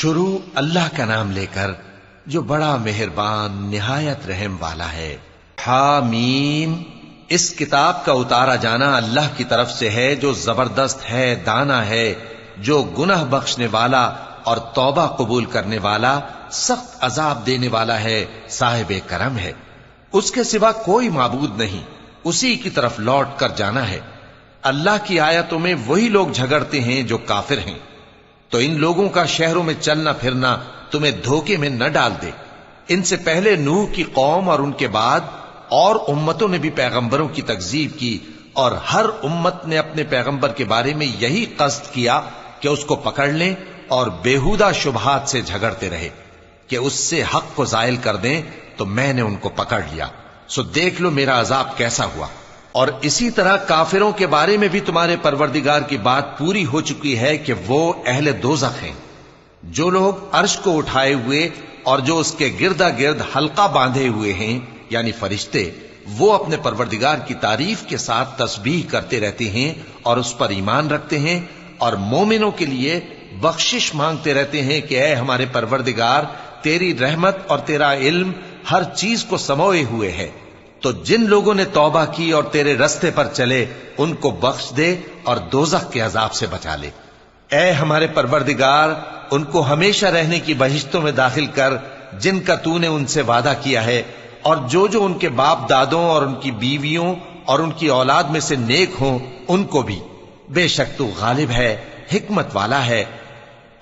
شروع اللہ کا نام لے کر جو بڑا مہربان نہایت رحم والا ہے۔ حامیم، اس کتاب کا اتارا جانا اللہ کی طرف سے ہے جو زبردست ہے، دانا ہے، جو گناہ بخشنے والا اور توبہ قبول کرنے والا، سخت عذاب دینے والا ہے، صاحب کرم ہے۔ اس کے سوا کوئی معبود نہیں، اسی کی طرف لوٹ کر جانا ہے۔ اللہ کی آیتوں میں وہی لوگ جھگڑتے ہیں جو کافر ہیں، تو ان لوگوں کا شہروں میں چلنا پھرنا تمہیں دھوکے میں نہ ڈال دے۔ ان سے پہلے نوح کی قوم اور ان کے بعد اور امتوں نے بھی پیغمبروں کی تکذیب کی، اور ہر امت نے اپنے پیغمبر کے بارے میں یہی قصد کیا کہ اس کو پکڑ لیں اور بیہودہ شبہات سے جھگڑتے رہے کہ اس سے حق کو زائل کر دیں، تو میں نے ان کو پکڑ لیا، سو دیکھ لو میرا عذاب کیسا ہوا۔ اور اسی طرح کافروں کے بارے میں بھی تمہارے پروردگار کی بات پوری ہو چکی ہے کہ وہ اہل دوزخ ہیں۔ جو لوگ عرش کو اٹھائے ہوئے اور جو اس کے گردا گرد حلقہ باندھے ہوئے ہیں یعنی فرشتے، وہ اپنے پروردگار کی تعریف کے ساتھ تسبیح کرتے رہتے ہیں اور اس پر ایمان رکھتے ہیں، اور مومنوں کے لیے بخشش مانگتے رہتے ہیں کہ اے ہمارے پروردگار، تیری رحمت اور تیرا علم ہر چیز کو سموئے ہوئے ہے، تو جن لوگوں نے توبہ کی اور تیرے رستے پر چلے ان کو بخش دے اور دوزخ کے عذاب سے بچا لے۔ اے ہمارے پروردگار، ان کو ہمیشہ رہنے کی بہشتوں میں داخل کر جن کا تو نے ان سے وعدہ کیا ہے، اور جو جو ان کے باپ دادوں اور ان کی بیویوں اور ان کی اولاد میں سے نیک ہوں ان کو بھی، بے شک تو غالب ہے، حکمت والا ہے۔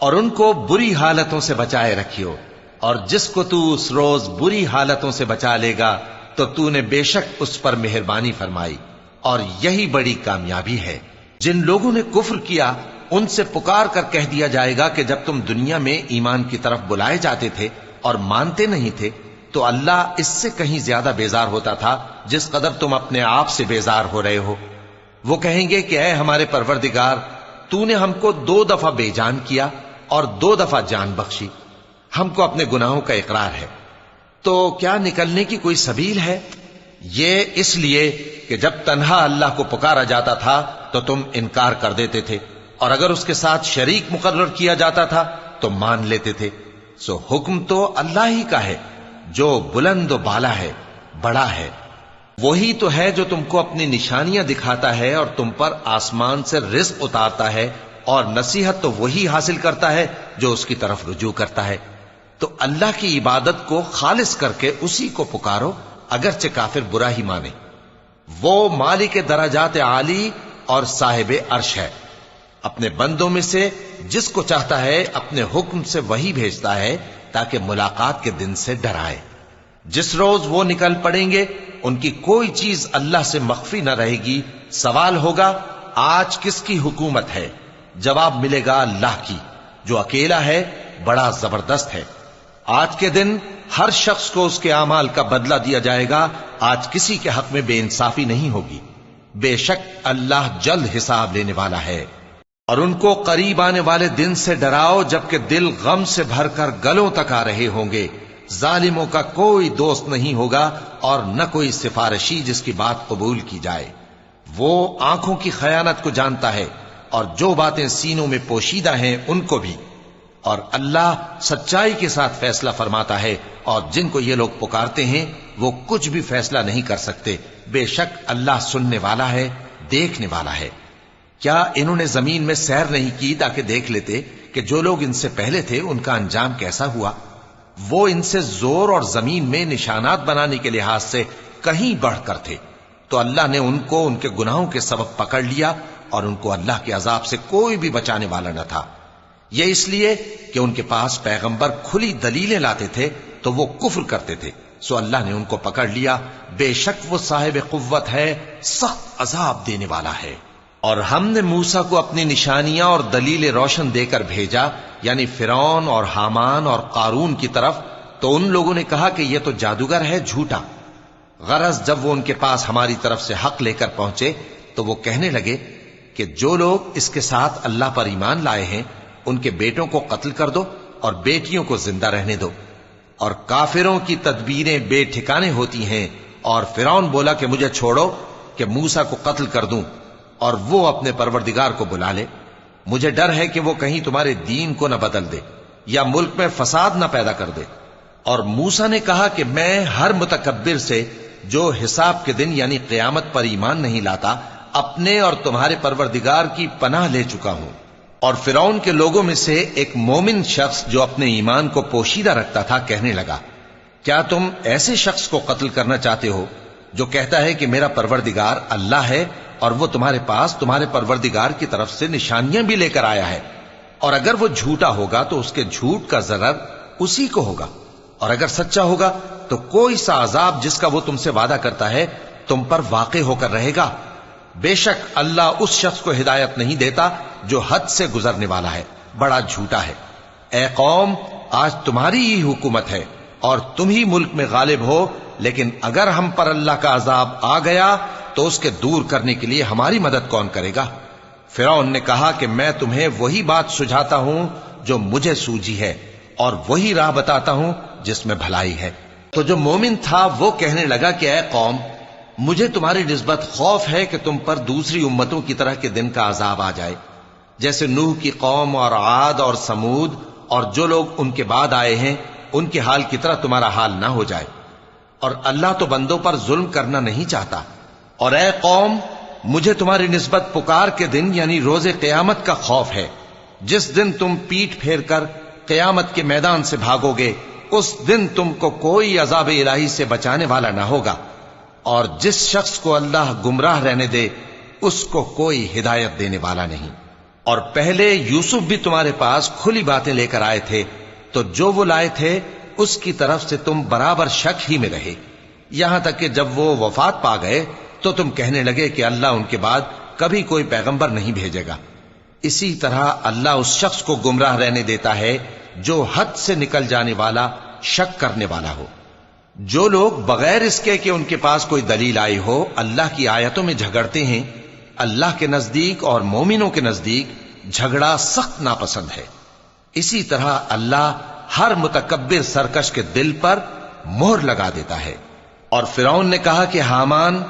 اور ان کو بری حالتوں سے بچائے رکھیو، اور جس کو تو اس روز بری حالتوں سے بچا لے گا تو نے بے شک اس پر مہربانی فرمائی، اور یہی بڑی کامیابی ہے۔ جن لوگوں نے کفر کیا ان سے پکار کر کہہ دیا جائے گا کہ جب تم دنیا میں ایمان کی طرف بلائے جاتے تھے اور مانتے نہیں تھے تو اللہ اس سے کہیں زیادہ بیزار ہوتا تھا جس قدر تم اپنے آپ سے بیزار ہو رہے ہو۔ وہ کہیں گے کہ اے ہمارے پروردگار، تو نے ہم کو 2 دفعہ بے جان کیا اور 2 دفعہ جان بخشی، ہم کو اپنے گناہوں کا اقرار ہے، تو کیا نکلنے کی کوئی سبیل ہے؟ یہ اس لیے کہ جب تنہا اللہ کو پکارا جاتا تھا تو تم انکار کر دیتے تھے، اور اگر اس کے ساتھ شریک مقرر کیا جاتا تھا تو مان لیتے تھے۔ سو حکم تو اللہ ہی کا ہے جو بلند و بالا ہے، بڑا ہے۔ وہی تو ہے جو تم کو اپنی نشانیاں دکھاتا ہے اور تم پر آسمان سے رزق اتارتا ہے، اور نصیحت تو وہی حاصل کرتا ہے جو اس کی طرف رجوع کرتا ہے۔ تو اللہ کی عبادت کو خالص کر کے اسی کو پکارو، اگرچہ کافر برا ہی مانے۔ وہ مالک درجات عالی اور صاحب عرش ہے، اپنے بندوں میں سے جس کو چاہتا ہے اپنے حکم سے وہی بھیجتا ہے تاکہ ملاقات کے دن سے ڈرائے۔ جس روز وہ نکل پڑیں گے ان کی کوئی چیز اللہ سے مخفی نہ رہے گی۔ سوال ہوگا آج کس کی حکومت ہے؟ جواب ملے گا اللہ کی، جو اکیلا ہے، بڑا زبردست ہے۔ آج کے دن ہر شخص کو اس کے اعمال کا بدلہ دیا جائے گا، آج کسی کے حق میں بے انصافی نہیں ہوگی۔ بے شک اللہ جلد حساب لینے والا ہے۔ اور ان کو قریب آنے والے دن سے ڈراؤ جبکہ دل غم سے بھر کر گلوں تک آ رہے ہوں گے۔ ظالموں کا کوئی دوست نہیں ہوگا اور نہ کوئی سفارشی جس کی بات قبول کی جائے۔ وہ آنکھوں کی خیانت کو جانتا ہے اور جو باتیں سینوں میں پوشیدہ ہیں ان کو بھی، اور اللہ سچائی کے ساتھ فیصلہ فرماتا ہے، اور جن کو یہ لوگ پکارتے ہیں وہ کچھ بھی فیصلہ نہیں کر سکتے۔ بے شک اللہ سننے والا ہے، دیکھنے والا ہے۔ کیا انہوں نے زمین میں سیر نہیں کی تاکہ دیکھ لیتے کہ جو لوگ ان سے پہلے تھے ان کا انجام کیسا ہوا؟ وہ ان سے زور اور زمین میں نشانات بنانے کے لحاظ سے کہیں بڑھ کر تھے، تو اللہ نے ان کو ان کے گناہوں کے سبب پکڑ لیا، اور ان کو اللہ کے عذاب سے کوئی بھی بچانے والا نہ تھا۔ یہ اس لیے کہ ان کے پاس پیغمبر کھلی دلیلیں لاتے تھے تو وہ کفر کرتے تھے، سو اللہ نے ان کو پکڑ لیا۔ بے شک وہ صاحب قوت ہے، سخت عذاب دینے والا ہے۔ اور ہم نے موسیٰ کو اپنی نشانیاں اور دلیل روشن دے کر بھیجا، یعنی فرعون اور حامان اور قارون کی طرف، تو ان لوگوں نے کہا کہ یہ تو جادوگر ہے، جھوٹا۔ غرض جب وہ ان کے پاس ہماری طرف سے حق لے کر پہنچے تو وہ کہنے لگے کہ جو لوگ اس کے ساتھ اللہ پر ایمان لائے ہیں ان کے بیٹوں کو قتل کر دو اور بیٹیوں کو زندہ رہنے دو۔ اور کافروں کی تدبیریں بے ٹھکانے ہوتی ہیں، اور فرعون بولا کہ مجھے چھوڑو کہ موسیٰ کو قتل کر دوں اور وہ اپنے پروردگار کو بلا لے، مجھے ڈر ہے کہ وہ کہیں تمہارے دین کو نہ بدل دے۔ یا ملک میں فساد نہ پیدا کر دے۔ اور موسیٰ نے کہا کہ میں ہر متکبر سے جو حساب کے دن یعنی قیامت پر ایمان نہیں لاتا اپنے اور تمہارے پروردگار کی پناہ لے چکا ہوں۔ اور فرعون کے لوگوں میں سے ایک مومن شخص جو اپنے ایمان کو پوشیدہ رکھتا تھا کہنے لگا، کیا تم ایسے شخص کو قتل کرنا چاہتے ہو جو کہتا ہے کہ میرا پروردگار اللہ ہے اور وہ تمہارے پاس تمہارے پروردگار کی طرف سے نشانیاں بھی لے کر آیا ہے؟ اور اگر وہ جھوٹا ہوگا تو اس کے جھوٹ کا ضرر اسی کو ہوگا، اور اگر سچا ہوگا تو کوئی سا عذاب جس کا وہ تم سے وعدہ کرتا ہے تم پر واقع ہو کر رہے گا۔ بے شک اللہ اس شخص کو ہدایت نہیں دیتا جو حد سے گزرنے والا ہے، بڑا جھوٹا ہے۔ اے قوم، آج تمہاری ہی حکومت ہے اور تم ہی ملک میں غالب ہو، لیکن اگر ہم پر اللہ کا عذاب آ گیا تو اس کے دور کرنے کے لیے ہماری مدد کون کرے گا؟ فرعون نے کہا کہ میں تمہیں وہی بات سجھاتا ہوں جو مجھے سوجھی ہے اور وہی راہ بتاتا ہوں جس میں بھلائی ہے۔ تو جو مومن تھا وہ کہنے لگا کہ اے قوم، مجھے تمہاری نسبت خوف ہے کہ تم پر دوسری امتوں کی طرح کے دن کا عذاب آ جائے، جیسے نوح کی قوم اور عاد اور سمود اور جو لوگ ان کے بعد آئے ہیں ان کے حال کی طرح تمہارا حال نہ ہو جائے۔ اور اللہ تو بندوں پر ظلم کرنا نہیں چاہتا۔ اور اے قوم، مجھے تمہاری نسبت پکار کے دن یعنی روز قیامت کا خوف ہے، جس دن تم پیٹ پھیر کر قیامت کے میدان سے بھاگو گے، اس دن تم کو کوئی عذاب الہی سے بچانے والا نہ ہوگا، اور جس شخص کو اللہ گمراہ رہنے دے اس کو کوئی ہدایت دینے والا نہیں۔ اور پہلے یوسف بھی تمہارے پاس کھلی باتیں لے کر آئے تھے، تو جو وہ لائے تھے اس کی طرف سے تم برابر شک ہی میں رہے، یہاں تک کہ جب وہ وفات پا گئے تو تم کہنے لگے کہ اللہ ان کے بعد کبھی کوئی پیغمبر نہیں بھیجے گا۔ اسی طرح اللہ اس شخص کو گمراہ رہنے دیتا ہے جو حد سے نکل جانے والا، شک کرنے والا ہو۔ جو لوگ بغیر اس کے کہ ان کے پاس کوئی دلیل آئی ہو اللہ کی آیتوں میں جھگڑتے ہیں، اللہ کے نزدیک اور مومنوں کے نزدیک جھگڑا سخت ناپسند ہے۔ اسی طرح اللہ ہر متکبر سرکش کے دل پر مہر لگا دیتا ہے۔ اور فرعون نے کہا کہ حامان،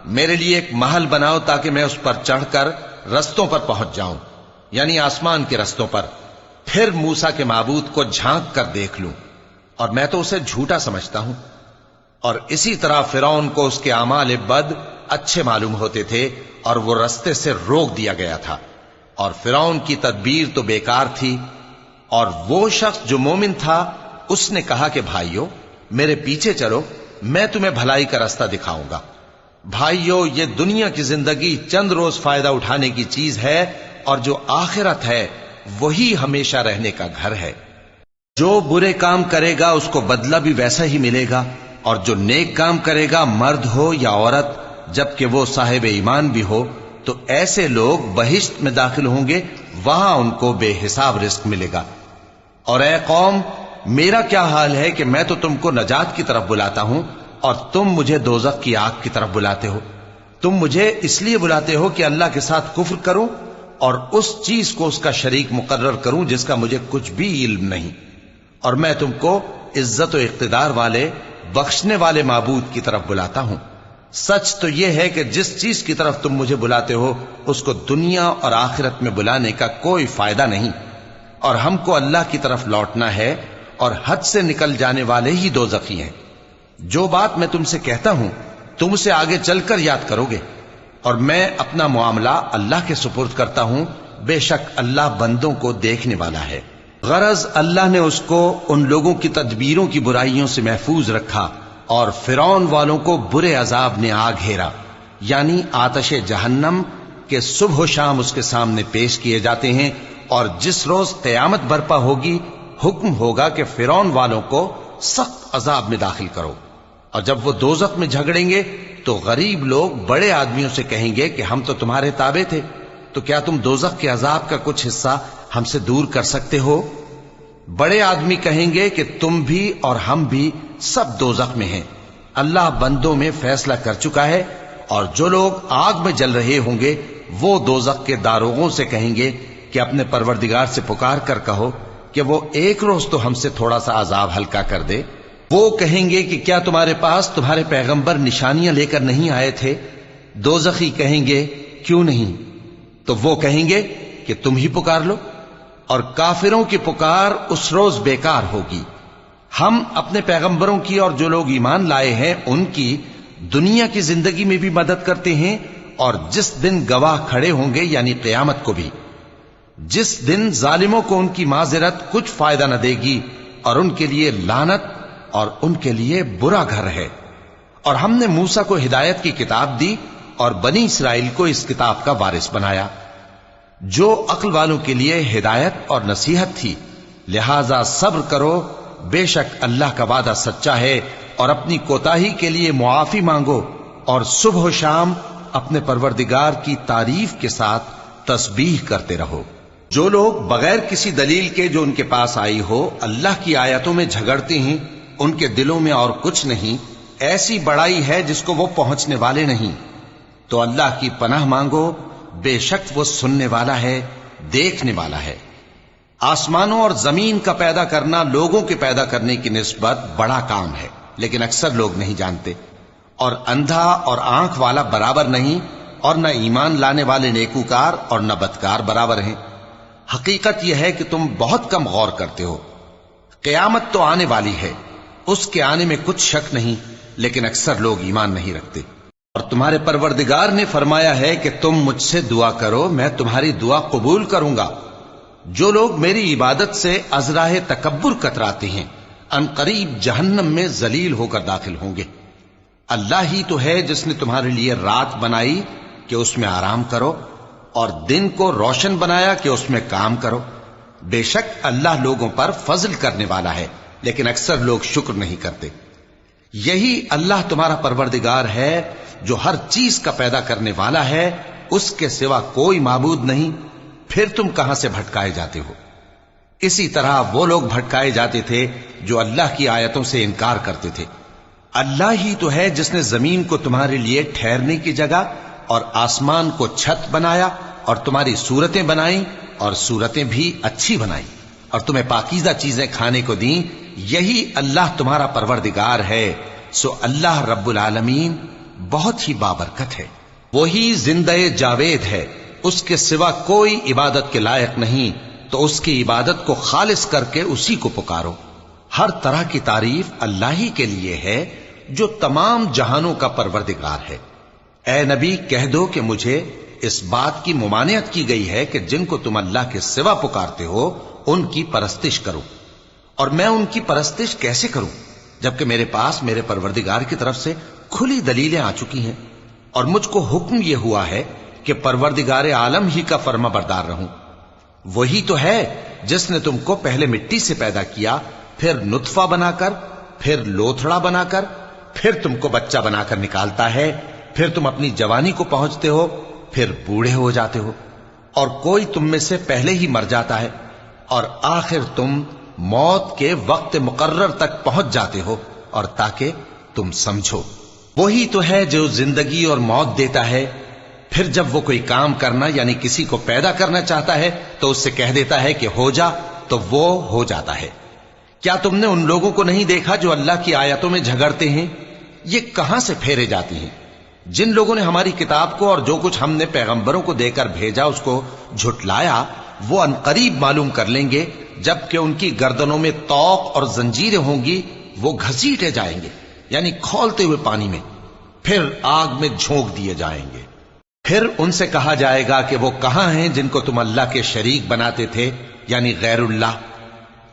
میرے لیے ایک محل بناؤ تاکہ میں اس پر چڑھ کر رستوں پر پہنچ جاؤں، یعنی آسمان کے رستوں پر، پھر موسیٰ کے معبود کو جھانک کر دیکھ لوں، اور میں تو اسے جھوٹا سمجھتا ہوں۔ اور اسی طرح فرعون کو اس کے اعمال بد اچھے معلوم ہوتے تھے اور وہ رستے سے روک دیا گیا تھا، اور فرعون کی تدبیر تو بیکار تھی۔ اور وہ شخص جو مومن تھا اس نے کہا کہ بھائیو، میرے پیچھے چلو، میں تمہیں بھلائی کا رستہ دکھاؤں گا۔ بھائیو، یہ دنیا کی زندگی چند روز فائدہ اٹھانے کی چیز ہے، اور جو آخرت ہے وہی ہمیشہ رہنے کا گھر ہے۔ جو برے کام کرے گا اس کو بدلہ بھی ویسا ہی ملے گا، اور جو نیک کام کرے گا، مرد ہو یا عورت، جبکہ وہ صاحب ایمان بھی ہو، تو ایسے لوگ بہشت میں داخل ہوں گے، وہاں ان کو بے حساب رزق ملے گا۔ اور اے قوم، میرا کیا حال ہے کہ میں تو تم کو نجات کی طرف بلاتا ہوں اور تم مجھے دوزخ کی آگ کی طرف بلاتے ہو۔ تم مجھے اس لیے بلاتے ہو کہ اللہ کے ساتھ کفر کروں اور اس چیز کو اس کا شریک مقرر کروں جس کا مجھے کچھ بھی علم نہیں، اور میں تم کو عزت و اقتدار والے، بخشنے والے معبود کی طرف بلاتا ہوں۔ سچ تو یہ ہے کہ جس چیز کی طرف تم مجھے بلاتے ہو اس کو دنیا اور آخرت میں بلانے کا کوئی فائدہ نہیں، اور ہم کو اللہ کی طرف لوٹنا ہے، اور حد سے نکل جانے والے ہی دوزخی ہیں۔ جو بات میں تم سے کہتا ہوں تم اسے آگے چل کر یاد کرو گے، اور میں اپنا معاملہ اللہ کے سپرد کرتا ہوں، بے شک اللہ بندوں کو دیکھنے والا ہے۔ غرض اللہ نے اس کو ان لوگوں کی تدبیروں کی برائیوں سے محفوظ رکھا، اور فرعون والوں کو برے عذاب نے آ گھیرا، یعنی آتش جہنم کے صبح و شام اس کے سامنے پیش کیے جاتے ہیں، اور جس روز قیامت برپا ہوگی حکم ہوگا کہ فرعون والوں کو سخت عذاب میں داخل کرو۔ اور جب وہ دوزخ میں جھگڑیں گے تو غریب لوگ بڑے آدمیوں سے کہیں گے کہ ہم تو تمہارے تابع تھے، تو کیا تم دوزخ کے عذاب کا کچھ حصہ ہم سے دور کر سکتے ہو؟ بڑے آدمی کہیں گے کہ تم بھی اور ہم بھی سب دوزخ میں ہیں، اللہ بندوں میں فیصلہ کر چکا ہے۔ اور جو لوگ آگ میں جل رہے ہوں گے وہ دوزخ کے داروغوں سے کہیں گے کہ اپنے پروردگار سے پکار کر کہو کہ وہ ایک روز تو ہم سے تھوڑا سا عذاب ہلکا کر دے۔ وہ کہیں گے کہ کیا تمہارے پاس تمہارے پیغمبر نشانیاں لے کر نہیں آئے تھے؟ دوزخی کہیں گے کیوں نہیں؟ تو وہ کہیں گے کہ تم ہی پکار لو۔ اور کافروں کی پکار اس روز بیکار ہوگی۔ ہم اپنے پیغمبروں کی اور جو لوگ ایمان لائے ہیں ان کی دنیا کی زندگی میں بھی مدد کرتے ہیں، اور جس دن گواہ کھڑے ہوں گے یعنی قیامت کو بھی، جس دن ظالموں کو ان کی معذرت کچھ فائدہ نہ دے گی، اور ان کے لیے لعنت اور ان کے لیے برا گھر ہے۔ اور ہم نے موسیٰ کو ہدایت کی کتاب دی اور بنی اسرائیل کو اس کتاب کا وارث بنایا، جو عقل والوں کے لیے ہدایت اور نصیحت تھی۔ لہذا صبر کرو، بے شک اللہ کا وعدہ سچا ہے، اور اپنی کوتاہی کے لیے معافی مانگو، اور صبح و شام اپنے پروردگار کی تعریف کے ساتھ تسبیح کرتے رہو۔ جو لوگ بغیر کسی دلیل کے جو ان کے پاس آئی ہو اللہ کی آیتوں میں جھگڑتے ہیں، ان کے دلوں میں اور کچھ نہیں، ایسی بڑائی ہے جس کو وہ پہنچنے والے نہیں۔ تو اللہ کی پناہ مانگو، بے شک وہ سننے والا ہے، دیکھنے والا ہے۔ آسمانوں اور زمین کا پیدا کرنا لوگوں کے پیدا کرنے کی نسبت بڑا کام ہے، لیکن اکثر لوگ نہیں جانتے۔ اور اندھا اور آنکھ والا برابر نہیں، اور نہ ایمان لانے والے نیکوکار اور نہ بدکار برابر ہیں۔ حقیقت یہ ہے کہ تم بہت کم غور کرتے ہو۔ قیامت تو آنے والی ہے، اس کے آنے میں کچھ شک نہیں، لیکن اکثر لوگ ایمان نہیں رکھتے۔ اور تمہارے پروردگار نے فرمایا ہے کہ تم مجھ سے دعا کرو، میں تمہاری دعا قبول کروں گا۔ جو لوگ میری عبادت سے ازراہ تکبر کتراتے ہیں، ان قریب جہنم میں ذلیل ہو کر داخل ہوں گے۔ اللہ ہی تو ہے جس نے تمہارے لیے رات بنائی کہ اس میں آرام کرو، اور دن کو روشن بنایا کہ اس میں کام کرو۔ بے شک اللہ لوگوں پر فضل کرنے والا ہے، لیکن اکثر لوگ شکر نہیں کرتے۔ یہی اللہ تمہارا پروردگار ہے جو ہر چیز کا پیدا کرنے والا ہے، اس کے سوا کوئی معبود نہیں، پھر تم کہاں سے بھٹکائے جاتے ہو؟ اسی طرح وہ لوگ بھٹکائے جاتے تھے جو اللہ کی آیتوں سے انکار کرتے تھے۔ اللہ ہی تو ہے جس نے زمین کو تمہارے لیے ٹھہرنے کی جگہ اور آسمان کو چھت بنایا، اور تمہاری صورتیں بنائیں اور صورتیں بھی اچھی بنائیں، اور تمہیں پاکیزہ چیزیں کھانے کو دیں۔ یہی اللہ تمہارا پروردگار ہے، سو اللہ رب العالمین بہت ہی بابرکت ہے۔ وہی زندہ جاوید ہے، اس کے سوا کوئی عبادت کے لائق نہیں، تو اس کی عبادت کو خالص کر کے اسی کو پکارو۔ ہر طرح کی تعریف اللہ ہی کے لیے ہے جو تمام جہانوں کا پروردگار ہے۔ اے نبی کہہ دو کہ مجھے اس بات کی ممانعت کی گئی ہے کہ جن کو تم اللہ کے سوا پکارتے ہو ان کی پرستش کرو، اور میں ان کی پرستش کیسے کروں جبکہ میرے پاس میرے پروردگار کی طرف سے کھلی دلیلیں آ چکی ہیں، اور مجھ کو حکم یہ ہوا ہے کہ پروردگار عالم ہی کا فرما بردار رہوں۔ وہی تو ہے جس نے تم کو پہلے مٹی سے پیدا کیا، پھر نطفہ بنا کر، پھر لوتھڑا بنا کر، پھر تم کو بچہ بنا کر نکالتا ہے، پھر تم اپنی جوانی کو پہنچتے ہو، پھر بوڑھے ہو جاتے ہو، اور کوئی تم میں سے پہلے ہی مر جاتا ہے، اور آخر تم موت کے وقت مقرر تک پہنچ جاتے ہو، اور تاکہ تم سمجھو۔ وہی تو ہے جو زندگی اور موت دیتا ہے، پھر جب وہ کوئی کام کرنا یعنی کسی کو پیدا کرنا چاہتا ہے تو اس سے کہہ دیتا ہے کہ ہو جا، تو وہ ہو جاتا ہے۔ کیا تم نے ان لوگوں کو نہیں دیکھا جو اللہ کی آیتوں میں جھگڑتے ہیں؟ یہ کہاں سے پھیرے جاتی ہیں؟ جن لوگوں نے ہماری کتاب کو اور جو کچھ ہم نے پیغمبروں کو دے کر بھیجا اس کو جھٹلایا، وہ ان قریب معلوم کر لیں گے جبکہ ان کی گردنوں میں طوق اور زنجیریں ہوں گی، وہ گھسیٹے جائیں گے یعنی کھولتے ہوئے پانی میں، پھر آگ میں جھونک دیے جائیں گے۔ پھر ان سے کہا جائے گا کہ وہ کہاں ہیں جن کو تم اللہ کے شریک بناتے تھے یعنی غیر اللہ؟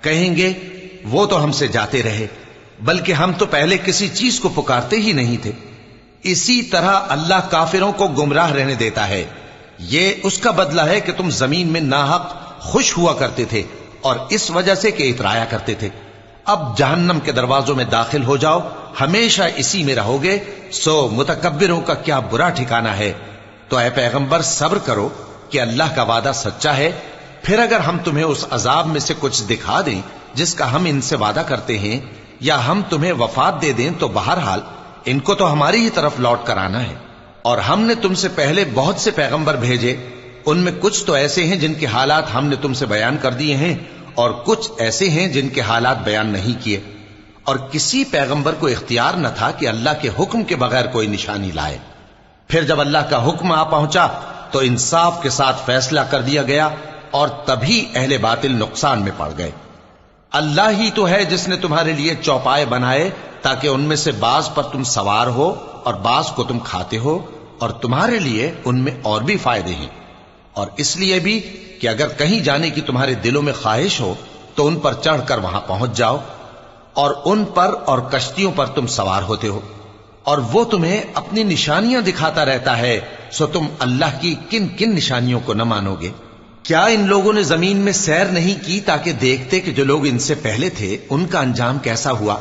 کہیں گے وہ تو ہم سے جاتے رہے، بلکہ ہم تو پہلے کسی چیز کو پکارتے ہی نہیں تھے۔ اسی طرح اللہ کافروں کو گمراہ رہنے دیتا ہے، یہ اس کا بدلہ ہے کہ تم زمین میں ناحق خوش ہوا کرتے تھے اور اس وجہ سے کہ اترایا کرتے تھے۔ اب جہنم کے دروازوں میں داخل ہو جاؤ، ہمیشہ اسی میں رہو گے، سو متکبروں کا کیا برا ٹھکانہ ہے۔ تو اے پیغمبر صبر کرو کہ اللہ کا وعدہ سچا ہے، پھر اگر ہم تمہیں اس عذاب میں سے کچھ دکھا دیں جس کا ہم ان سے وعدہ کرتے ہیں، یا ہم تمہیں وفات دے دیں، تو بہرحال ان کو تو ہماری ہی طرف لوٹ کر آنا ہے۔ اور ہم نے تم سے پہلے بہت سے پیغمبر بھیجے، ان میں کچھ تو ایسے ہیں جن کے حالات ہم نے تم سے بیان کر دیے ہیں، اور کچھ ایسے ہیں جن کے حالات بیان نہیں کیے۔ اور کسی پیغمبر کو اختیار نہ تھا کہ اللہ کے حکم کے بغیر کوئی نشانی لائے۔ پھر جب اللہ کا حکم آ پہنچا تو انصاف کے ساتھ فیصلہ کر دیا گیا، اور تبھی اہل باطل نقصان میں پڑ گئے۔ اللہ ہی تو ہے جس نے تمہارے لیے چوپائے بنائے تاکہ ان میں سے بعض پر تم سوار ہو اور بعض کو تم کھاتے ہو، اور تمہارے لیے ان میں اور بھی فائدے ہیں، اور اس لیے بھی کہ اگر کہیں جانے کی تمہارے دلوں میں خواہش ہو تو ان پر چڑھ کر وہاں پہنچ جاؤ، اور ان پر اور کشتیوں پر تم سوار ہوتے ہو، اور وہ تمہیں اپنی نشانیاں دکھاتا رہتا ہے، سو تم اللہ کی کن کن نشانیوں کو نہ مانو گے؟ کیا ان لوگوں نے زمین میں سیر نہیں کی تاکہ دیکھتے کہ جو لوگ ان سے پہلے تھے ان کا انجام کیسا ہوا،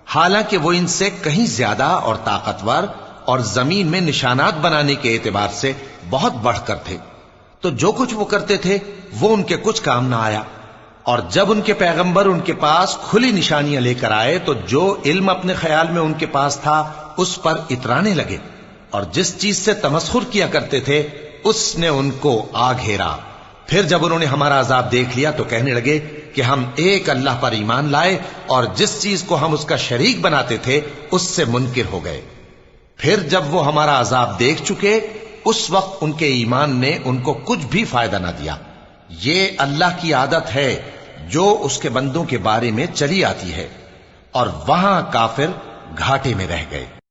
حالانکہ وہ ان سے کہیں زیادہ اور طاقتور اور زمین میں نشانات بنانے کے اعتبار سے بہت بڑھ کر تھے، تو جو کچھ وہ کرتے تھے وہ ان کے کچھ کام نہ آیا۔ اور جب ان کے پیغمبر ان کے پاس کھلی نشانیاں لے کر آئے تو جو علم اپنے خیال میں ان کے پاس تھا اس پر اترانے لگے، اور جس چیز سے تمسخر کیا کرتے تھے اس نے ان کو آ گھیرا۔ پھر جب انہوں نے ہمارا عذاب دیکھ لیا تو کہنے لگے کہ ہم ایک اللہ پر ایمان لائے، اور جس چیز کو ہم اس کا شریک بناتے تھے اس سے منکر ہو گئے۔ پھر جب وہ ہمارا عذاب دیکھ چکے اس وقت ان کے ایمان نے ان کو کچھ بھی فائدہ نہ دیا۔ یہ اللہ کی عادت ہے جو اس کے بندوں کے بارے میں چلی آتی ہے، اور وہاں کافر گھاٹے میں رہ گئے۔